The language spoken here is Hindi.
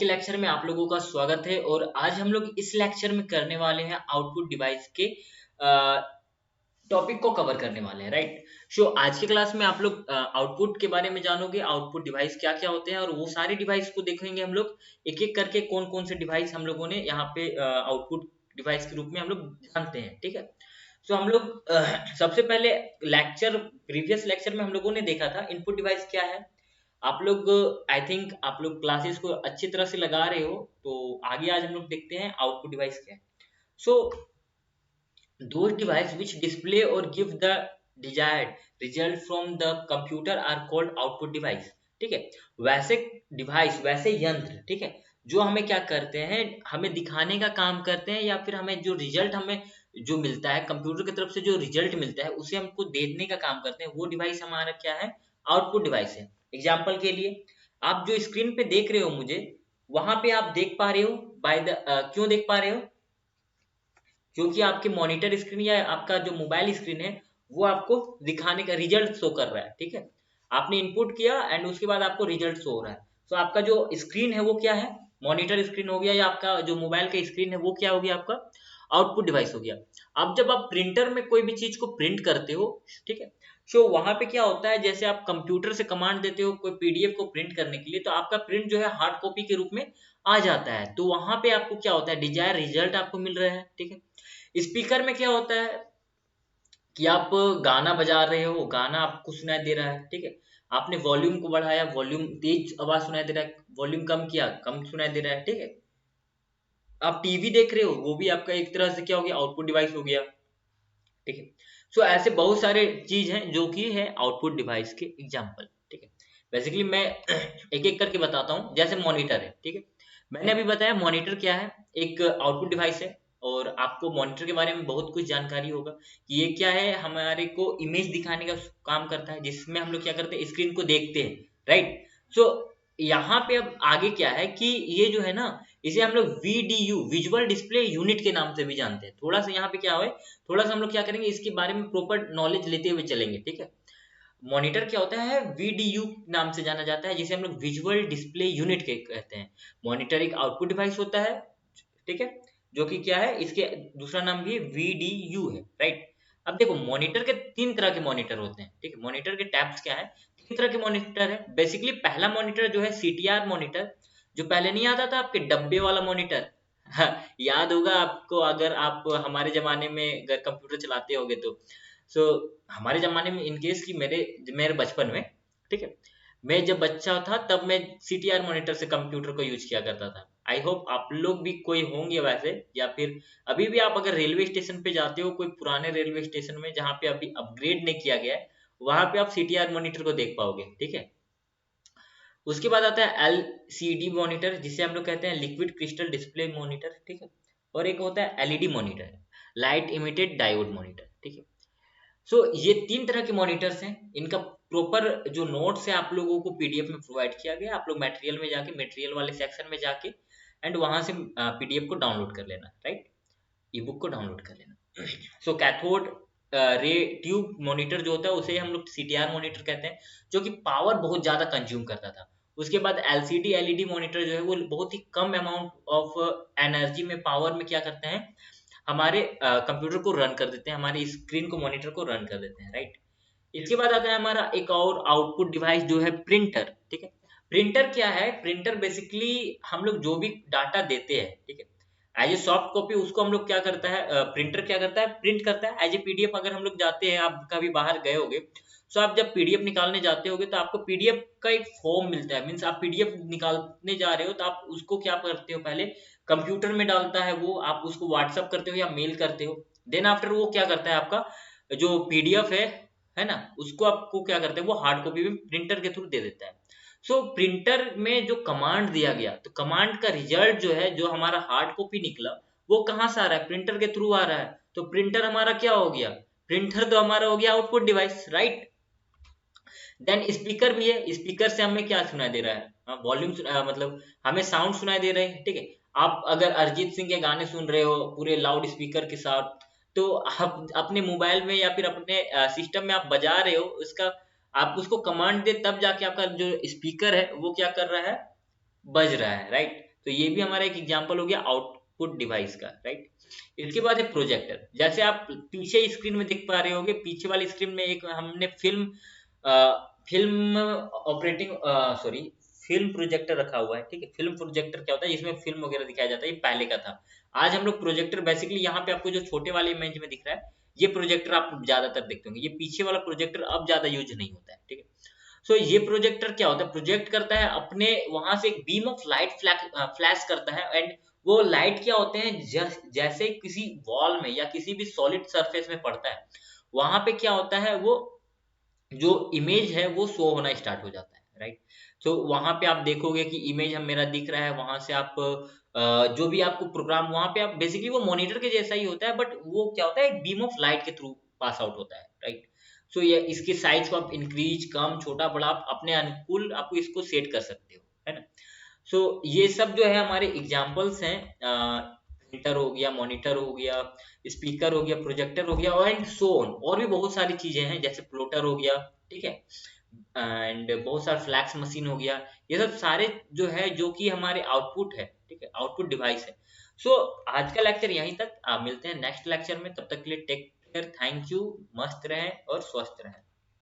के लेक्चर में आप लोगों का स्वागत है। और आज हम लोग इस लेक्चर में करने वाले हैं आउटपुट डिवाइस के टॉपिक को कवर करने वाले हैं, राइट। सो आज के क्लास में आप लोग आउटपुट के बारे में जानोगे, आउटपुट डिवाइस क्या क्या होते हैं, और वो सारे डिवाइस को देखेंगे हम लोग एक एक करके, कौन कौन से डिवाइस हम लोगों ने यहाँ पे आउटपुट डिवाइस के रूप में हम लोग जानते हैं, ठीक है। सो हम लोग सबसे पहले प्रीवियस लेक्चर में हम लोगों ने देखा था इनपुट डिवाइस क्या है। आप लोग आई थिंक आप लोग क्लासेस को अच्छी तरह से लगा रहे हो, तो आगे आज हम लोग देखते हैं आउटपुट डिवाइस क्या है। सो those devices which display or give the desired result from the computer are called output device, ठीक है। वैसे डिवाइस, वैसे यंत्र, ठीक है, जो हमें क्या करते हैं, हमें दिखाने का काम करते हैं, या फिर हमें जो रिजल्ट हमें जो मिलता है कंप्यूटर की तरफ से, जो रिजल्ट मिलता है उसे हमको देने का काम करते हैं, वो डिवाइस हमारा क्या है, आउटपुट डिवाइस है। एग्जाम्पल के लिए आप जो स्क्रीन पे देख रहे हो मुझे, वहां पे आप देख पा रहे हो क्यों देख पा रहे हो? क्योंकि आपके मॉनिटर स्क्रीन या आपका जो मोबाइल स्क्रीन है वो आपको दिखाने का रिजल्ट शो कर रहा है, ठीक है। आपने इनपुट किया एंड उसके बाद आपको रिजल्ट शो हो रहा है। तो आपका जो स्क्रीन है वो क्या है, मॉनिटर स्क्रीन हो गया, या आपका जो मोबाइल का स्क्रीन है वो क्या हो गया, आपका आउटपुट डिवाइस हो गया। अब जब आप प्रिंटर में कोई भी चीज को प्रिंट करते हो, ठीक है, तो वहां पे क्या होता है, जैसे आप कंप्यूटर से कमांड देते हो कोई पीडीएफ को प्रिंट करने के लिए, तो आपका प्रिंट जो है हार्ड कॉपी के रूप में आ जाता है। तो वहां पे आपको क्या होता है, डिजायर रिजल्ट आपको मिल रहा है, ठीक है। स्पीकर में क्या होता है कि आप गाना बजा रहे हो, गाना आपको सुनाई दे रहा है, ठीक है। आपने वॉल्यूम को बढ़ाया, वॉल्यूम तेज आवाज सुनाई दे रहा है, वॉल्यूम कम किया, कम सुनाई दे रहा है, ठीक है। आप टीवी देख रहे हो, वो भी आपका एक तरह से क्या हो गया, आउटपुट डिवाइस हो गया, ठीक है। सो ऐसे बहुत सारे चीज हैं जो कि है आउटपुट डिवाइस के एग्जांपल, ठीक है। बेसिकली मैं एक एक करके बताता हूँ। जैसे मॉनिटर है, ठीक है, मैंने अभी बताया मॉनिटर क्या है, एक आउटपुट डिवाइस है। और आपको मॉनिटर के बारे में बहुत कुछ जानकारी होगा कि ये क्या है, हमारे को इमेज दिखाने का काम करता है, जिसमें हम लोग क्या करते हैं, स्क्रीन को देखते हैं, राइट। सो यहाँ पे अब आगे क्या है कि ये जो है ना, इसे हम लोग वीडीयू, विजुअल डिस्प्ले यूनिट के नाम से भी जानते हैं। थोड़ा सा यहाँ पे क्या है, थोड़ा सा हम लोग क्या करेंगे, इसके बारे में प्रॉपर नॉलेज लेते हुए चलेंगे, ठीक है। मॉनिटर क्या होता है, वीडीयू नाम से जाना जाता है, जिसे हम लोग विजुअल डिस्प्ले यूनिट के कहते हैं। मॉनिटर एक आउटपुट डिवाइस होता है, ठीक है, जो कि क्या है, इसके दूसरा नाम भी वीडीयू है, राइट। अब देखो मॉनिटर के तीन तरह के मॉनिटर होते हैं, ठीक है। मॉनिटर के टैब्स क्या है, तीन तरह के मॉनिटर है। बेसिकली पहला मॉनिटर जो है सीटीआर मॉनिटर, जो पहले नहीं आता था आपके डब्बे वाला मॉनिटर। याद होगा आपको, अगर आप हमारे जमाने में अगर कंप्यूटर चलाते होगे तो। सो हमारे जमाने में इनकेस कि मेरे मेरे बचपन में, ठीक है, मैं जब बच्चा था तब मैं सीटीआर मॉनिटर से कंप्यूटर को यूज किया करता था। आई होप आप लोग भी कोई होंगे वैसे, या फिर अभी भी आप अगर रेलवे स्टेशन पे जाते हो, कोई पुराने रेलवे स्टेशन में जहाँ पे अभी अपग्रेड नहीं किया गया है, वहां पे आप सीटीआर मॉनिटर को देख पाओगे, ठीक है। उसके बाद आता है एलसीडी मॉनिटर, जिसे हम लोग कहते हैं लिक्विड क्रिस्टल डिस्प्ले मॉनिटर, ठीक है। और एक होता है LED monitor, light emitted diode monitor, ठीक है। सो ये तीन तरह के मॉनिटर्स हैं। इनका प्रॉपर जो नोट्स है आप लोगों को पीडीएफ में प्रोवाइड किया गया, आप लोग मटेरियल में जाके, मटेरियल वाले सेक्शन में जाके एंड वहां से पीडीएफ को डाउनलोड कर लेना, राइट, ई बुक को डाउनलोड कर लेना। सो कैथोड रे ट्यूब मॉनिटर जो होता है उसे हम लोग सीटीआर मॉनिटर कहते हैं, जो कि पावर बहुत ज्यादा कंज्यूम करता था। उसके बाद एलसीडी एलईडी मॉनिटर जो है वो बहुत ही कम अमाउंट ऑफ एनर्जी में, पावर में क्या करते हैं, हमारे कंप्यूटर को रन कर देते हैं, हमारी स्क्रीन को, मॉनिटर को रन कर देते हैं, राइट। इसके बाद आता है हमारा एक और आउटपुट डिवाइस जो है प्रिंटर, ठीक है। प्रिंटर क्या है, प्रिंटर बेसिकली हम लोग जो भी डाटा देते हैं, ठीक है, एज ए सॉफ्ट कॉपी, उसको हम लोग क्या करता है, प्रिंटर क्या करता है, प्रिंट करता है एज ए पीडीएफ। अगर हम लोग जाते हैं, आप कभी बाहर गए होगे, तो आप जब पीडीएफ निकालने जाते होगे तो आपको पीडीएफ का एक फॉर्म मिलता है, मीन्स आप पीडीएफ निकालने जा रहे हो तो आप उसको क्या करते हो, पहले कंप्यूटर में डालता है वो, आप उसको व्हाट्सअप करते हो या मेल करते हो। देन आफ्टर वो क्या करता है, आपका जो पीडीएफ है ना, उसको आपको क्या करते हैं, वो हार्ड कॉपी में प्रिंटर के थ्रू दे देता है। सो प्रिंटर में जो कमांड दिया गया, तो कमांड का रिजल्ट जो है, जो हमारा हार्ड कॉपी निकला, वो कहाँ से आ रहा है, प्रिंटर के थ्रू आ रहा है। तो प्रिंटर हमारा क्या हो गया, प्रिंटर तो हमारा हो गया output device, right. Then speaker भी है, स्पीकर से हमें क्या सुनाई दे रहा है, वॉल्यूम, मतलब हमें साउंड सुनाई दे रहे हैं, ठीक है। आप अगर अरिजीत सिंह के गाने सुन रहे हो पूरे लाउड स्पीकर के साथ, तो आप अपने मोबाइल में या फिर अपने सिस्टम में आप बजा रहे हो उसका, आप उसको कमांड दे तब जाके आपका जो स्पीकर है वो क्या कर रहा है, बज रहा है, राइट। तो ये भी हमारा एक एग्जांपल हो गया आउटपुट डिवाइस का, राइट। इसके बाद है प्रोजेक्टर। जैसे आप पीछे स्क्रीन में देख पा रहे होगे, पीछे वाली स्क्रीन में एक हमने film operating sorry film projector रखा हुआ है, ठीक है। फिल्म प्रोजेक्टर क्या होता है, जिसमें फिल्म वगैरह दिखाया जाता है, ये पहले का था। आज हम लोग प्रोजेक्टर बेसिकली यहाँ पे आपको जो छोटे वाले इमेज में दिख रहा है, ये प्रोजेक्टर आप ज्यादातर देखते होंगे। ये पीछे वाला प्रोजेक्टर अब ज्यादा यूज नहीं होता है, ठीक है। सो ये प्रोजेक्टर क्या होता है, प्रोजेक्ट करता है अपने वहां से एक बीम ऑफ लाइट फ्लैश करता है, एंड वो लाइट क्या होते हैं, जैसे किसी वॉल में या किसी भी सॉलिड सरफेस में पड़ता है, वहां पे क्या होता है, वो जो इमेज है वो शो होना स्टार्ट हो जाता है, राइट। तो वहां पे आप देखोगे कि इमेज हम मेरा दिख रहा है, वहां से आप जो भी आपको प्रोग्राम वहां पे आप बेसिकली वो मॉनिटर के जैसा ही होता है, बट वो क्या होता है, एक बीम ऑफ लाइट के थ्रू पास आउट होता है, राइट। सो ये इसके साइज को आप इंक्रीज, कम, छोटा, बड़ा आप अपने अनुकूल आपको इसको सेट कर सकते हो, है ना। सो ये सब जो है हमारे एग्जाम्पल्स हैं। प्रिंटर हो गया, मॉनिटर हो गया, स्पीकर हो गया, प्रोजेक्टर हो गया, एंड सो ऑन। और भी बहुत सारी चीजें हैं, जैसे प्लोटर हो गया, ठीक है, एंड बहुत सारा फ्लैक्स मशीन हो गया। ये सब सारे जो है, जो कि हमारे आउटपुट है, ठीक है, आउटपुट डिवाइस है। सो आज का लेक्चर यहीं तक। मिलते हैं नेक्स्ट लेक्चर में, तब तक के लिए टेक केयर, थैंक यू, मस्त रहें और स्वस्थ रहें।